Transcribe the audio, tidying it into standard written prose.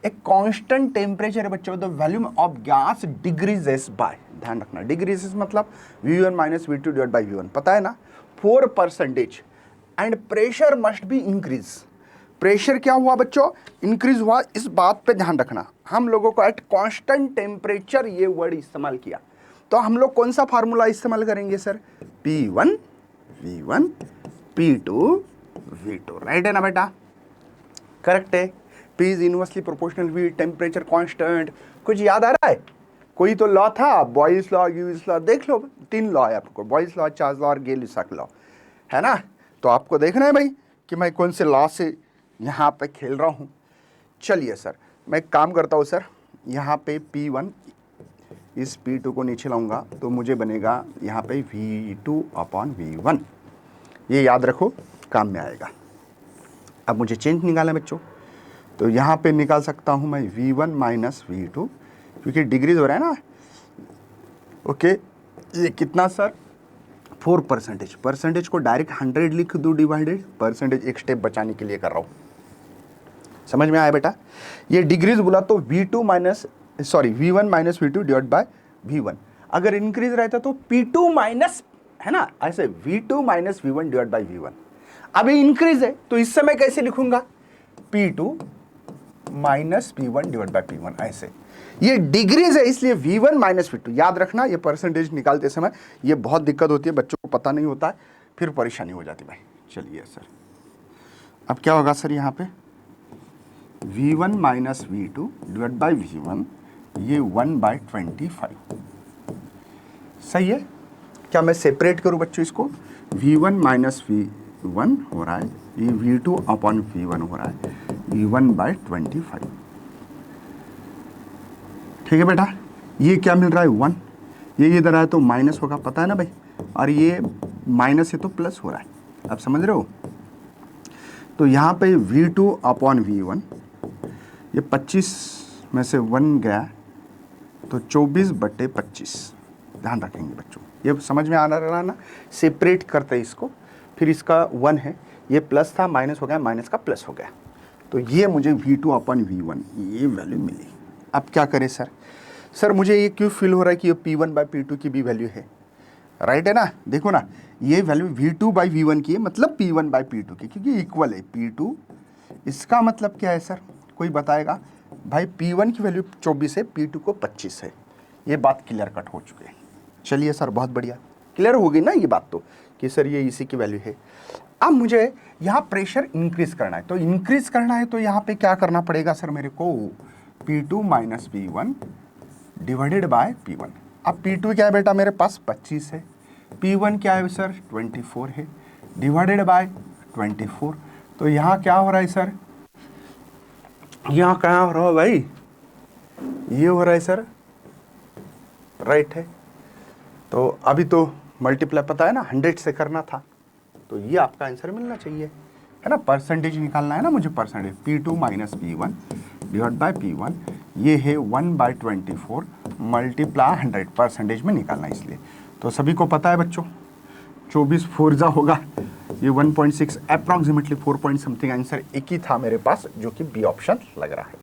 एक constant temperature है बच्चों, the volume of gas decreases by, ध्यान रखना डिक्रीजेस मतलब V1 minus V2 divide by V1, पता है ना 4%, and pressure must be increase. Pressure क्या हुआ बच्चों, इंक्रीज हुआ। इस बात पे ध्यान रखना, हम लोगों को एट कांस्टेंट टेम्परेचर ये वर्ड इस्तेमाल किया, तो हम लोग कौन सा फार्मूला इस्तेमाल करेंगे sir, P1 V1 P2 V2, right है ना बेटा, करेक्ट है। P is inversely proportional V, temperature constant. कुछ याद आ रहा है, कोई तो लॉ था, बॉयल्स लॉ, यूज लॉ, देख लो 3 लॉ है आपको, बॉयल्स लॉ, चार्ल्स लॉ और गेल-लुसाक लॉ, है ना। तो आपको देखना है भाई कि मैं कौन से लॉ से यहाँ पे खेल रहा हूँ। चलिए सर, मैं एक काम करता हूँ सर, यहाँ पे P1 इस P2 को नीचे लाऊंगा तो मुझे बनेगा यहाँ पे V2 अपॉन V1, ये याद रखो, काम में आएगा। अब मुझे चेंज निकालना है बच्चों, तो यहाँ पे निकाल सकता हूँ मैं V1 माइनस V2, क्योंकि डिग्रीज हो रहा है ना। ओके, ये कितना सर 4%, परसेंटेज को डायरेक्ट 100 लिख दूँ डिवाइडेड, परसेंटेज एक स्टेप बचाने के लिए कर रहा हूँ, समझ में आया बेटा। ये डिग्रीज बोला तो V1 minus V2 divide by V1, अगर इंक्रीज रहता तो P2 माइनस, है ना, ऐसे V2 minus V1 divide by V1। अभी इंक्रीज है तो इस समय कैसे लिखूंगा, P2 minus P1 divide by P1, ऐसे। ये डिग्रीज है इसलिए V1 माइनस V2, याद रखना। ये परसेंटेज निकालते समय ये बहुत दिक्कत होती है, बच्चों को पता नहीं होता है, फिर परेशानी हो जाती है भाई। चलिए सर, अब क्या होगा सर, यहाँ पे V1 minus V2 divide by V1, ये 1/25, सही है। क्या मैं सेपरेट करूं बच्चों इसको, V1 माइनस V1 हो रहा है, ये V2 अपॉन V1 हो रहा है, ये 1/25, ठीक है बेटा। ये क्या मिल रहा है 1, ये इधर आया तो माइनस होगा, पता है ना भाई, और ये माइनस है तो प्लस हो रहा है, आप समझ रहे हो। तो यहाँ पे V2 अपॉन V1, ये 25 में से 1 गया तो 24/25, ध्यान रखेंगे बच्चों, ये समझ में आ रहा है ना। सेपरेट करते हैं इसको, फिर इसका 1 है, ये प्लस था माइनस हो गया, माइनस का प्लस हो गया, तो ये मुझे V2 अपॉन V1 ये वैल्यू मिली। अब क्या करें सर, सर मुझे ये क्यों फील हो रहा है कि ये P1 बाई P2 की भी वैल्यू है, राइट है ना। देखो ना, ये वैल्यू V2 बाई V1 की है, मतलब P1 बाई P2 की, क्योंकि इक्वल है P2। इसका मतलब क्या है सर, कोई बताएगा भाई। P1 की वैल्यू 24 है, P2 को 25 है, ये बात क्लियर कट हो चुकी है। चलिए सर, बहुत बढ़िया, क्लियर हो गई ना ये बात तो, कि सर ये इसी की वैल्यू है। अब मुझे यहाँ प्रेशर इंक्रीज करना है, तो इंक्रीज करना है तो यहाँ पे क्या करना पड़ेगा सर मेरे को, P2 minus P1 divided by P1। अब P2 क्या है बेटा मेरे पास 25 है, P1 क्या है सर 24 है, डिवाइडेड बाय 24। तो यहाँ क्या हो रहा है सर, यहाँ क्या हो रहा है भाई, ये हो रहा है सर, राइट है। तो अभी तो मल्टीप्लाई पता है ना 100 से करना था, तो ये आपका आंसर मिलना चाहिए, है ना। परसेंटेज निकालना है ना मुझे, percentage P2 minus P1 divide by P1, ये है 1/24 मल्टीप्लाई 100, परसेंटेज में निकालना है इसलिए। तो सभी को पता है बच्चों, 24 4 होगा, ये 1.6 अप्रॉक्सीमेटली 4 पॉइंट समथिंग आंसर एक ही था मेरे पास, जो कि बी ऑप्शन लग रहा है।